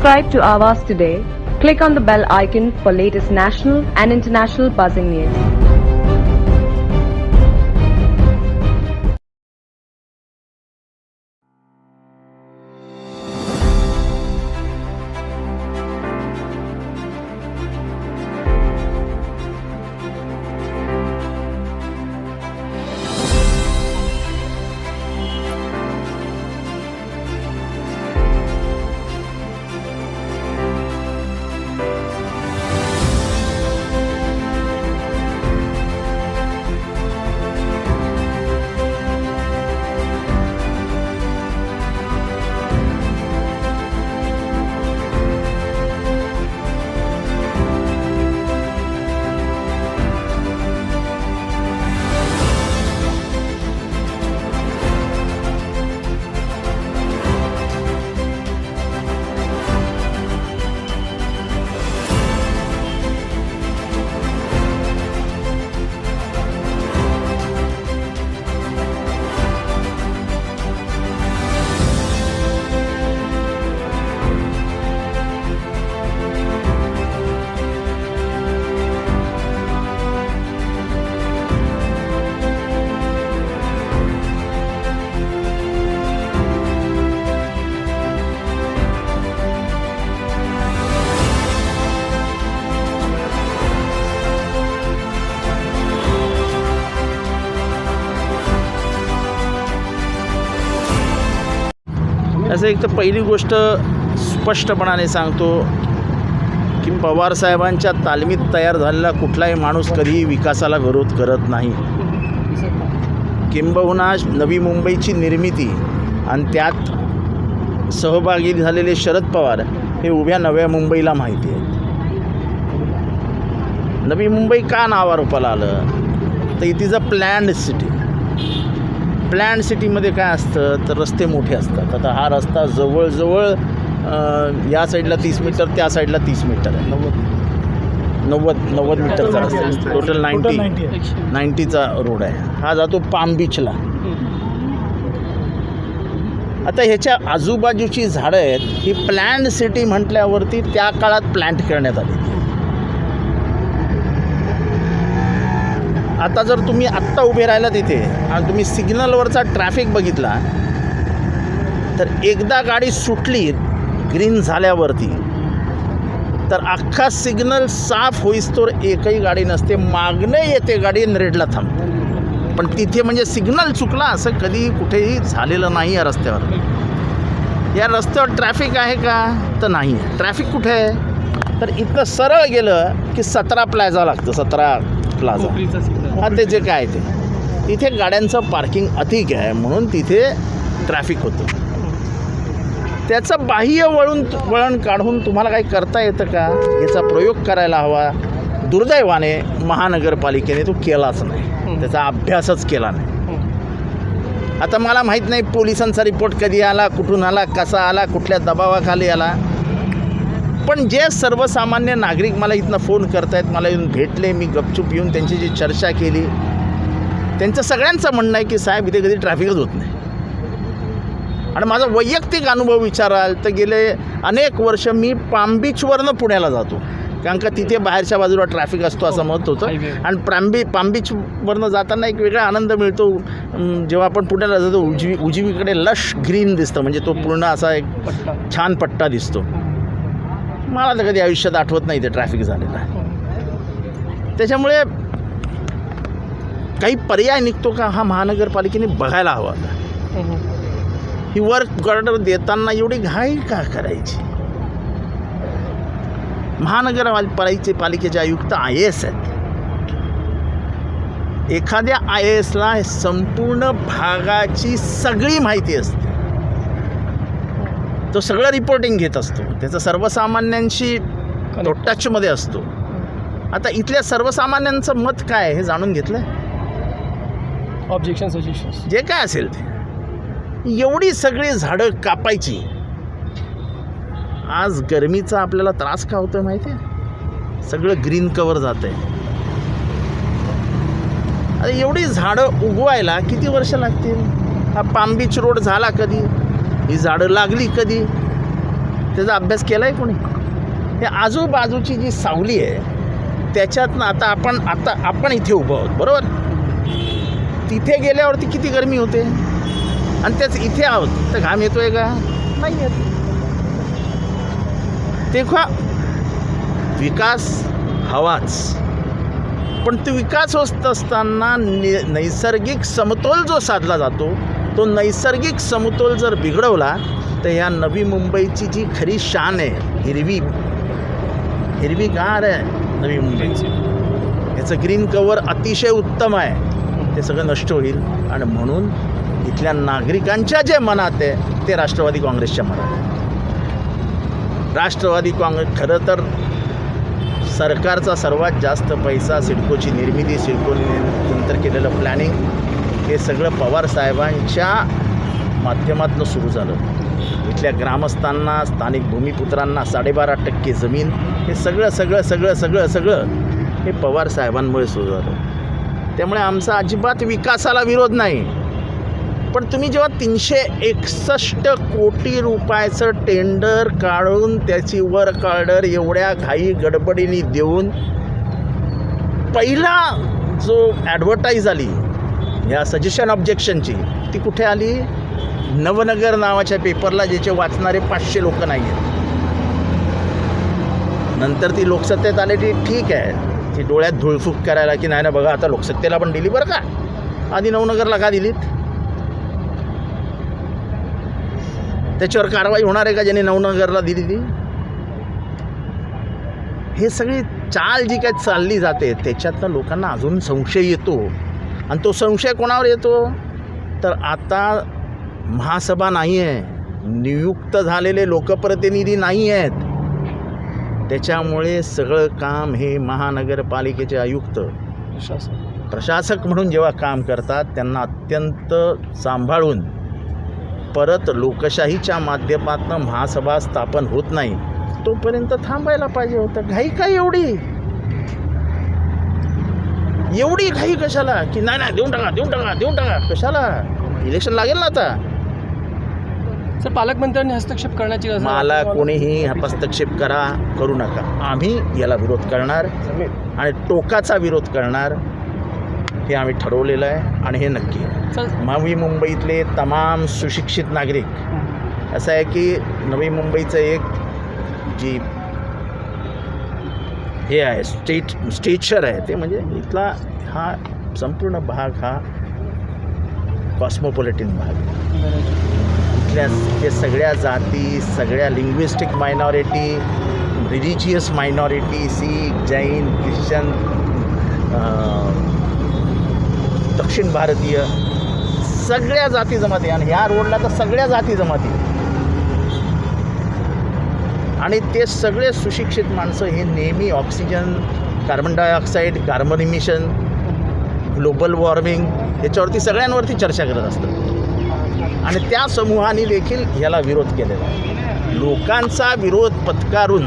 Subscribe to Awaaz today. Click on the bell icon for latest national and international buzzing news. असं एक तर पहिली गोष्ट स्पष्टपणाने सांगतो की पवारसाहेबांच्या तालमीत तयार झालेला कुठलाही माणूस कधीही विकासाला विरोध करत नाही. किंबहुना नवी मुंबईची निर्मिती आणि त्यात सहभागी झालेले शरद पवार हे उभ्या नव्या मुंबईला माहिती आहेत. नवी मुंबई का नावारूपाला आलं तर it is a planned city. Planned सिटीमध्ये काय असतं तर रस्ते मोठे असतात. आता हा रस्ता जवळजवळ या साईडला 30 मीटर, त्या साईडला 30 मीटर आहे. 90 मीटरचा रस्ता, टोटल 90चा रोड आहे. हा जातो पाम बीचला. आता ह्याच्या आजूबाजूची झाडं आहेत. ही प्लॅन्ड सिटी म्हटल्यावरती त्या काळात प्लॅन्ट करण्यात आली. आता जर तुम्ही आत्ता उभे राहिला तिथे आणि तुम्ही सिग्नलवरचा ट्रॅफिक बघितला तर एकदा गाडी सुटली ग्रीन झाल्यावरती तर अख्खा सिग्नल साफ होईस्तोवर एकही गाडी नसते. मागणे येते गाडी रेडला थांबते. पण तिथे म्हणजे सिग्नल चुकला असं कधी कुठेही झालेलं नाही. या रस्त्यावर ट्रॅफिक आहे का तर नाही आहे. ट्रॅफिक कुठे आहे तर इथं सरळ गेलं की 17 प्लाझा लागतं. 17 प्लाझा हा ते जे काय ते तिथे गाड्यांचं पार्किंग अधिक आहे म्हणून तिथे ट्रॅफिक होतं. त्याचं बाह्य वळण काढून तुम्हाला काही करता येतं का याचा प्रयोग करायला हवा. दुर्दैवाने महानगरपालिकेने तो केलाच नाही. त्याचा अभ्यासच केला नाही. आता मला माहीत नाही पोलिसांचा रिपोर्ट कधी आला, कुठून आला, कसा आला, कुठल्या दबावाखाली आला. पण जे सर्वसामान्य नागरिक मला इथनं फोन करतायत, मला येऊन भेटले, मी गपचूप येऊन त्यांची जी चर्चा केली, त्यांचं सगळ्यांचं म्हणणं आहे की साहेब इथे कधी ट्रॅफिकच होत नाही. आणि माझा वैयक्तिक अनुभव विचाराल तर गेले अनेक वर्ष मी पाम बीचवरनं पुण्याला जातो कारण का तिथे बाहेरच्या बाजूला ट्रॅफिक असतो असं मत होतं. आणि पाम बीचवरनं जाताना एक वेगळा आनंद मिळतो. जेव्हा आपण पुण्याला जातो उजवीकडे लश ग्रीन दिसतं, म्हणजे तो पूर्ण असा एक छान पट्टा दिसतो. मला तर कधी आयुष्यात आठवत नाही ते ट्रॅफिक झालेलं आहे. त्याच्यामुळे काही पर्याय निघतो का हा महानगरपालिकेने बघायला हवा. ही वर्क ऑर्डर देताना एवढी घाई का करायची. महानगरपालिकेचे आयुक्त IAS आहेत. एखाद्या IASला संपूर्ण भागाची सगळी माहिती असते. तो सगळं रिपोर्टिंग घेत असतो. त्याचं सर्वसामान्यांशी तो टचमध्ये असतो. आता इथल्या सर्वसामान्यांचं मत काय हे जाणून घेतलं. ऑब्जेक्शन सजेशन्स जे काय असेल ते. एवढी सगळी झाडं कापायची. आज गरमीचा आपल्याला त्रास का होतोय माहिती आहे. सगळं ग्रीन कवर जात आहे. आता एवढी झाडं उगवायला किती वर्ष लागतील. हा पाम बीच रोड झाला कधी, ही झाडं लागली कधी. त्याचा अभ्यास केला आहे कोणी? हे आजूबाजूची जी सावली आहे त्याच्यातनं आता आपण इथे उभं आहोत, बरोबर? तिथे गेल्यावरती किती गरमी होते आणि त्याच इथे आहोत तर घाम येतोय का? नाही येत. तेव्हा विकास हवाच, पण तो विकास होत असताना नैसर्गिक समतोल जो साधला जातो तो नैसर्गिक समतोल जर बिघडवला तर या नवी मुंबईची जी खरी शान आहे, हिरवीगार आहे नवी मुंबईची, याचं ग्रीन कवर अतिशय उत्तम आहे, ते सगळं नष्ट होईल. आणि म्हणून इथल्या नागरिकांच्या जे मनात आहे ते राष्ट्रवादी काँग्रेसच्या मनात आहे. राष्ट्रवादी काँग्रेस खरं तर सरकारचा सर्वात जास्त पैसा सिडकोची निर्मिती, सिडकोने नंतर केलेलं प्लॅनिंग हे सगळं पवारसाहेबांच्या माध्यमातून सुरू झालं. इथल्या ग्रामस्थांना, स्थानिक भूमिपुत्रांना 12.5% जमीन, हे सगळं हे पवारसाहेबांमुळे सुरू झालं. त्यामुळे आमचा अजिबात विकासाला विरोध नाही. पण तुम्ही जेव्हा 361 कोटी रुपयाचं टेंडर काढून त्याची वर्क ऑर्डर एवढ्या घाई गडबडीने देऊन पहिला जो ॲडव्हर्टाईज आली या सजेशन ऑब्जेक्शनची, ती कुठे आली? नवनगर नावाच्या पेपरला, ज्याचे वाचणारे 500 लोक नाही आहेत. नंतर ती लोकसत्तेत आली, ती ठीक आहे, ती डोळ्यात धुळफूक करायला की नाही ना बघा आता लोकसत्तेला पण दिली बरं का, आधी नवनगरला का दिलीत? त्याच्यावर कारवाई होणार आहे का ज्यांनी नवनगरला दिली ती? हे सगळी चाल जी काय चालली जाते त्याच्यातनं लोकांना अजून संशय येतो. आणि तो संशय कोणावर येतो? तर आता महासभा नाही आहे, नियुक्त झालेले लोकप्रतिनिधी नाही आहेत, त्याच्यामुळे सगळं काम हे महानगरपालिकेचे आयुक्त, प्रशासक म्हणून जेव्हा काम करतात त्यांना अत्यंत सांभाळून परत लोकशाहीच्या माध्यमातून महासभा स्थापन होत नाही तोपर्यंत थांबायला पाहिजे होतं. घाई काय एवढी घाई कशाला? की नाही देऊन टाका कशाला? इलेक्शन लागेल ना आता. सर, पालकमंत्र्यांनी हस्तक्षेप करण्याची गरज नाही. मला कोणीही हस्तक्षेप करू नका. आम्ही याला विरोध करणार आणि टोकाचा विरोध करणार, हे आम्ही ठरवलेलं आहे. आणि हे नक्की नवी मुंबईतले तमाम सुशिक्षित नागरिक, असं आहे की नवी मुंबईचं एक जी हे आहे स्टेचर आहे ते म्हणजे इथला हा संपूर्ण भाग हा कॉस्मोपॉलिटन भाग. इथल्या ते सगळ्या जाती, सगळ्या लिंग्विस्टिक मायनॉरिटी, रिलिजियस मायनॉरिटी, सीख, जैन, ख्रिश्चन, दक्षिण भारतीय, सगळ्या जाती जमाती. आणि ह्या रोडला तर सगळ्या जाती जमाती. आणि ते सगळे सुशिक्षित माणसं हे नेहमी oxygen, carbon dioxide, carbon emission, global warming याच्यावरती सगळ्यांवरती चर्चा करत असतात. आणि त्या समूहाने देखील ह्याला विरोध केलेला आहे. लोकांचा विरोध पत्करून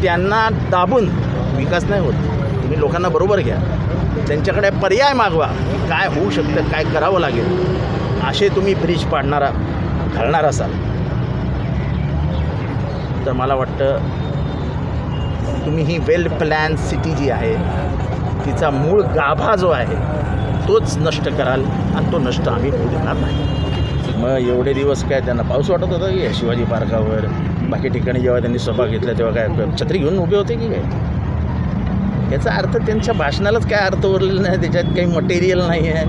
त्यांना दाबून विकास नाही होत. तुम्ही लोकांना बरोबर घ्या, त्यांच्याकडे पर्याय मागवा, काय होऊ शकतं, काय करावं लागेल, असे तुम्ही ब्रिज घालणार असाल तर मला वाटतं तुम्ही ही वेल प्लॅन सिटी जी आहे तिचा मूळ गाभा जो आहे तोच नष्ट कराल आणि तो नष्ट आम्ही होऊ देणार नाही. मग एवढे दिवस काय त्यांना पाऊस वाटत होता की शिवाजी पार्कावर, बाकी ठिकाणी जेव्हा त्यांनी सभा घेतल्या तेव्हा काय छत्री घेऊन उभे होते की काय? याचा अर्थ त्यांच्या भाषणालाच काय अर्थ उरलेला नाही, त्याच्यात काही मटेरियल नाही आहे.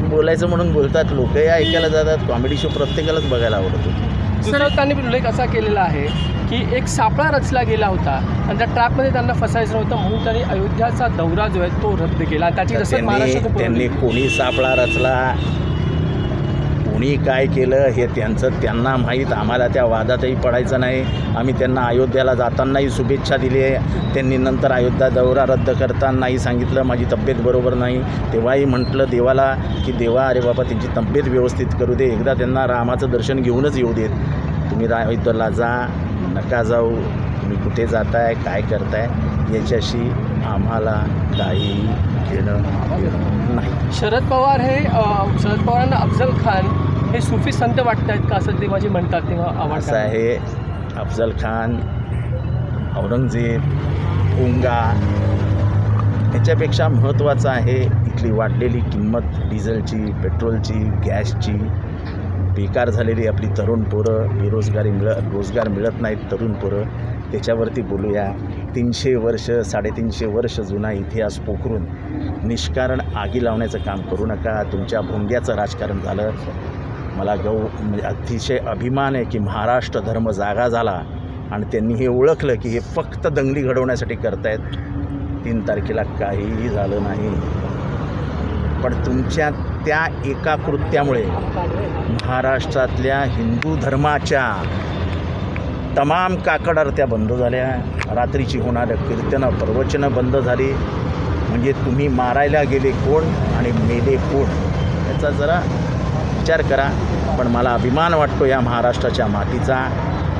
बोलायचं म्हणून बोलतात, लोकही ऐकायला जातात, कॉमेडी शो प्रत्येकालाच बघायला आवडतो. दुसरा त्यांनी उल्लेख असा केलेला आहे की एक सापळा रचला गेला होता आणि त्या ट्रॅपमध्ये त्यांना फसायचं नव्हतं म्हणून त्यांनी अयोध्याचा दौरा जो आहे तो रद्द केला. त्याची त्यांनी कोणी सापळा रचला, कोणी काय केलं हे त्यांना माहीत. आम्हाला त्या वादातही पडायचं नाही. आम्ही त्यांना अयोध्याला जातानाही शुभेच्छा दिली आहे. त्यांनी नंतर अयोध्या दौरा रद्द करतानाही सांगितलं माझी तब्येत बरोबर नाही. तेव्हाही म्हटलं देवाला की देवा अरे बाबा त्यांची तब्येत व्यवस्थित करू दे, एकदा त्यांना रामाचं दर्शन घेऊनच येऊ देत. तुम्ही अयोध्येला जा, नका जाऊ, तुम्ही कुठे जाताय, काय करताय याच्याशी आम्हाला काही घेणं नाही. शरद पवारांना अफजल खान हे सुफी संत वाटत आहेत का असं ते माझे म्हणतात तेव्हा असं आहे अफजल खान, औरंगजेब, ओंगा ह्याच्यापेक्षा महत्त्वाचं आहे इथली वाढलेली किंमत डिझेलची, पेट्रोलची, गॅसची, बेकार झालेली आपली तरुण पोरं, रोजगार मिळत नाहीत तरुण पोरं, त्याच्यावरती बोलूया. 300 वर्ष 350 वर्ष जुना इतिहास पोखरून निष्कारण आगी लावण्याचं काम करू नका. तुमच्या भोंग्याचं राजकारण झालं. मला अतिशय अभिमान आहे की महाराष्ट्र धर्म जागा झाला आणि त्यांनी हे ओळखलं की हे फक्त दंगली घडवण्यासाठी करतायत. 3 तारखेला काहीही झालं नाही, पण तुमच्या त्या एका कृत्यामुळे महाराष्ट्रातल्या हिंदू धर्माच्या तमाम काकड आरत्या बंद झाल्या. रात्रीची होणाऱ्या कीर्तनं, प्रवचनं बंद झाली. म्हणजे तुम्ही मारायला गेले कोण आणि मेले कोण याचा जरा विचार करा. पण मला अभिमान वाटतो या महाराष्ट्राच्या मातीचा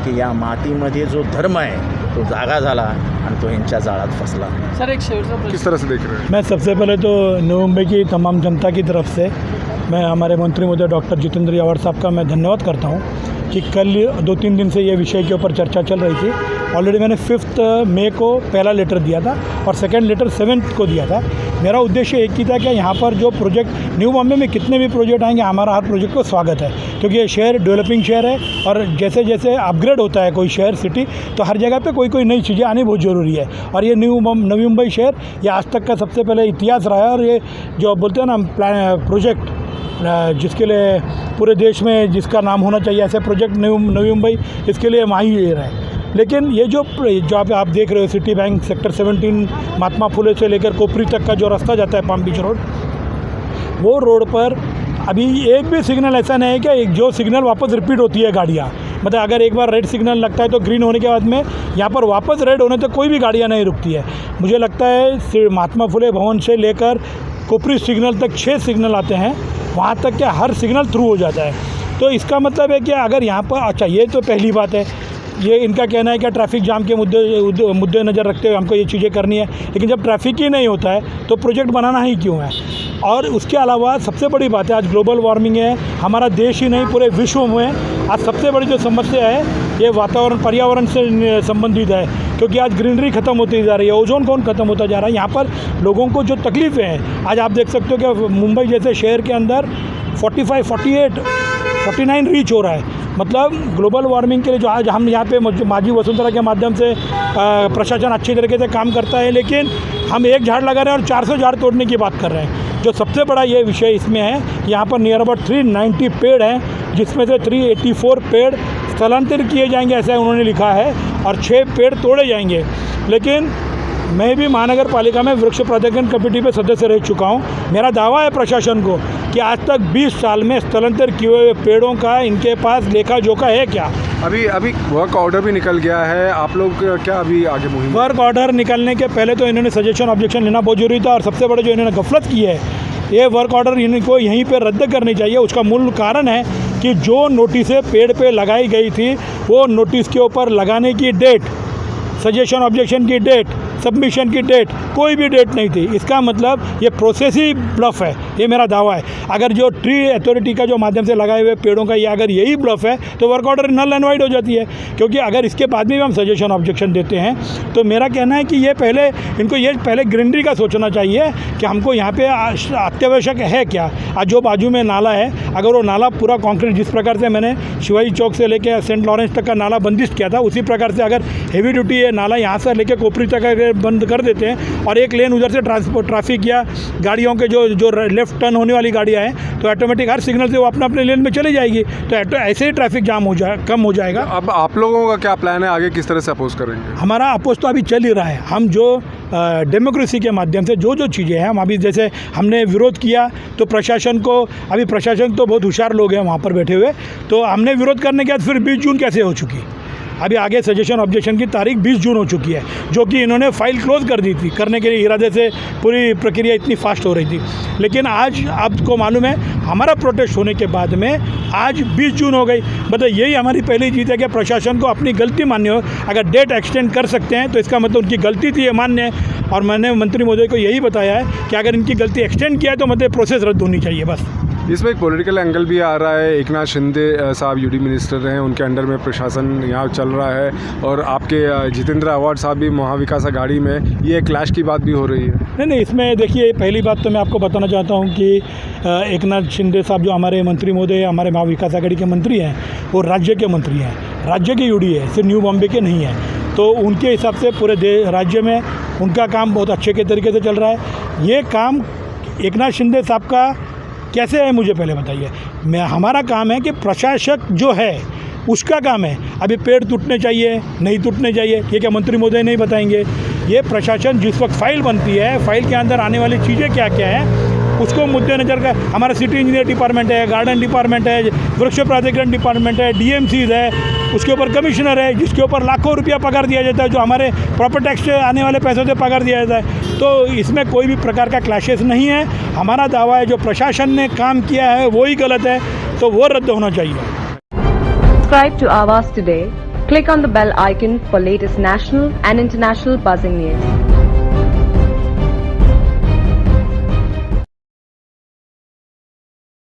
की या मातीमध्ये जो धर्म आहे तो जागा झाला आणि तो यांच्या जाळात फसला. सर एक शेवटचा प्रश्न, किस तरह से देख रहे हैं? मैं सबसे पहले तो नई मुंबई की तमाम जनता की तरफ से मैं हमारे मंत्री महोदय डॉक्टर जितेंद्र यावर साहब का मैं धन्यवाद करता हूं कि कल 2-3 दिन से ये विषय के ऊपर चर्चा चल रही थी. ऑलरेडी मैंने 5 मई को पहला लेटर दिया था और सेकंड लेटर 7 को दिया था. मेरा उद्देश्य एक ही था कि यहाँ पर जो प्रोजेक्ट न्यू बॉम्बे में कितने भी प्रोजेक्ट आएंगे हमारा हर प्रोजेक्ट को स्वागत है, क्योंकि ये शहर डेवलपिंग शहर है और जैसे जैसे अपग्रेड होता है कोई शहर सिटी तो हर जगह पे कोई नई चीज़ें आनी बहुत ज़रूरी है. और ये नवी मुंबई शहर ये आज तक का सबसे पहले इतिहास रहा है. और ये जो बोलते हैं ना प्रोजेक्ट जिसके लिए पूरे देश में जिसका नाम होना चाहिए ऐसे प्रोजेक्ट नवी मुंबई इसके लिए माहिर है. लेकिन ये जो आप देख रहे हो city bank sector 17 Mahatma Phule से लेकर कोपरी तक का जो रास्ता जाता है पाम बीच रोड, वो रोड पर अभी एक भी सिग्नल ऐसा नहीं है कि जो सिग्नल वापस रिपीट होती है गाड़ियाँ. मतलब अगर एक बार रेड सिग्नल लगता है तो ग्रीन होने के बाद में यहाँ पर वापस रेड होने तक कोई भी गाड़ियाँ नहीं रुकती है. मुझे लगता है महात्मा फुले भवन से लेकर कोपरी सिग्नल तक 6 सिग्नल आते हैं, वहाँ तक के हर सिग्नल थ्रू हो जाता है. तो इसका मतलब है कि अगर यहाँ पर अच्छा ये तो पहली बात है, ये इनका कहना है कि ट्रैफिक जाम के मुद्दे नज़र रखते हुए हमको ये चीज़ें करनी है. लेकिन जब ट्रैफिक ही नहीं होता है तो प्रोजेक्ट बनाना ही क्यों है. और उसके अलावा सबसे बड़ी बात है आज ग्लोबल वार्मिंग है, हमारा देश ही नहीं पूरे विश्व में आज सबसे बड़ी जो समस्या है ये पर्यावरण से संबंधित है, क्योंकि आज ग्रीनरी ख़त्म होती जा रही है, ओजोन कौन ख़त्म होता जा रहा है. यहाँ पर लोगों को जो तकलीफ़ें हैं आज आप देख सकते हो कि मुंबई जैसे शहर के अंदर 45, 48, 49 रीच हो रहा है. मतलब ग्लोबल वार्मिंग के लिए जो आज हम यहाँ पे माजी वसुंधरा के माध्यम से प्रशासन अच्छी तरीके से काम करता है, लेकिन हम एक झाड़ लगा रहे हैं और 400 झाड़ तोड़ने की बात कर रहे हैं. जो सबसे बड़ा ये विषय इसमें है, यहाँ पर नियर अबाउट 390 पेड़ हैं, जिसमें से 384 पेड़ स्थलांतरित किए जाएंगे ऐसा उन्होंने लिखा है और 6 पेड़ तोड़े जाएंगे. लेकिन मैं भी महानगर पालिका में वृक्ष प्राधिकरण कमेटी पे सदस्य रह चुका हूँ. मेरा दावा है प्रशासन को कि आज तक 20 साल में स्थलांतरित किए हुए पेड़ों का इनके पास लेखा जोखा है क्या. अभी वर्क ऑर्डर भी निकल गया है, आप लोग क्या अभी आगे मुहिम? वर्क ऑर्डर निकलने के पहले तो इन्होंने सजेशन ऑब्जेक्शन लेना बहुत जरूरी था. और सबसे बड़ा जो इन्होंने गफलत की है, ये वर्क ऑर्डर इनको यहीं पर रद्द करनी चाहिए. उसका मूल कारण है कि जो नोटिसें पेड़ पे लगाई गई थी वो नोटिस के ऊपर लगाने की डेट, सजेशन ऑब्जेक्शन की डेट, सबमिशन की डेट, कोई भी डेट नहीं थी. इसका मतलब ये प्रोसेस ही ब्लफ है, ये मेरा दावा है. अगर जो ट्री अथॉरिटी का जो माध्यम से लगाए हुए पेड़ों का ये अगर यही ब्लफ है तो work order null and void हो जाती है. क्योंकि अगर इसके बाद में भी हम सजेशन ऑब्जेक्शन देते हैं तो मेरा कहना है कि इनको ये पहले ग्रीनरी का सोचना चाहिए कि हमको यहाँ पे अत्यावश्यक है क्या. आज जो बाजू में नाला है, अगर वो नाला पूरा कॉन्क्रीट जिस प्रकार से मैंने शिवाजी चौक से लेकर सेंट लॉरेंस तक का नाला बंदिश किया था, उसी प्रकार से अगर हेवी ड्यूटी ये नाला यहाँ से लेकर कोपरी तक बंद कर देते हैं और एक लेन उधर से ट्रैफिक या गाड़ियों के जो लेफ्ट टर्न होने वाली गाड़ियाँ हैं तो ऑटोमेटिक हर सिग्नल से वो अपने लेन में चली जाएगी. तो ऐसे ही ट्रैफिक जाम कम हो जाएगा. अब आप लोगों का क्या प्लान है, आगे किस तरह से अपोज करेंगे? हमारा अपोज तो अभी चल ही रहा है. हम जो डेमोक्रेसी के माध्यम से जो चीज़ें हैं हम अभी जैसे हमने विरोध किया तो प्रशासन तो बहुत होशियार लोग हैं वहाँ पर बैठे हुए, तो हमने विरोध करने के बाद फिर 20 जून कैसे हो चुकी. अभी आगे सजेशन ऑब्जेक्शन की तारीख 20 जून हो चुकी है, जो कि इन्होंने फाइल क्लोज कर दी थी करने के इरादे से. पूरी प्रक्रिया इतनी फास्ट हो रही थी. लेकिन आज आपको मालूम है हमारा प्रोटेस्ट होने के बाद में आज 20 जून हो गई. मतलब यही हमारी पहली जीत है कि प्रशासन को अपनी गलती माननी हो. अगर डेट एक्सटेंड कर सकते हैं तो इसका मतलब उनकी गलती थी, ये मान्य है. और मैंने मंत्री महोदय को यही बताया है कि अगर इनकी गलती एक्सटेंड किया है तो मतलब प्रोसेस रद्द होनी चाहिए बस. इसमें एक पॉलिटिकल एंगल भी आ रहा है। एकनाथ शिंदे साहब यूडी मिनिस्टर हैं, उनके अंडर में प्रशासन यहाँ चल रहा है, और आपके जितेंद्र आव्हाड साहब भी महाविकास आघाड़ी में, ये क्लैश की बात भी हो रही है। नहीं, इसमें देखिए, पहली बात तो मैं आपको बताना चाहता हूँ कि एकनाथ शिंदे साहब जो हमारे मंत्री महोदय, हमारे महाविकास आघाड़ी के मंत्री हैं, वो राज्य के मंत्री हैं, राज्य के यूडी है, सिर्फ न्यू बॉम्बे के नहीं हैं। तो उनके हिसाब से पूरे राज्य में उनका काम बहुत अच्छे के तरीके से चल रहा है। ये काम एकनाथ शिंदे साहब का कैसे है, मुझे पहले बताइए। हमारा काम है कि प्रशासक जो है उसका काम है। अभी पेड़ टूटने चाहिए, नहीं टूटने चाहिए, ये क्या मंत्री महोदय नहीं बताएंगे? ये प्रशासन जिस वक्त फाइल बनती है, फाइल के अंदर आने वाली चीज़ें क्या क्या हैं, उसको मुद्देनजर का हमारा सिटी इंजीनियर डिपार्टमेंट है, गार्डन डिपार्टमेंट है, वृक्ष प्राधिकरण डिपार्टमेंट है, डीएमसीज है, उसके ऊपर कमिश्नर है, जिसके ऊपर लाखों रुपया पगार दिया जाता है, जो हमारे प्रॉपर्टी टैक्स से आने वाले पैसों से पगार दिया जाता है। तो इसमें कोई भी प्रकार का क्लैशेस नहीं है। हमारा दावा है जो प्रशासन ने काम किया है वही गलत है, तो वो रद्द होना चाहिए। Subscribe to Awaaz today. Click on the bell icon for latest national and international buzzing news.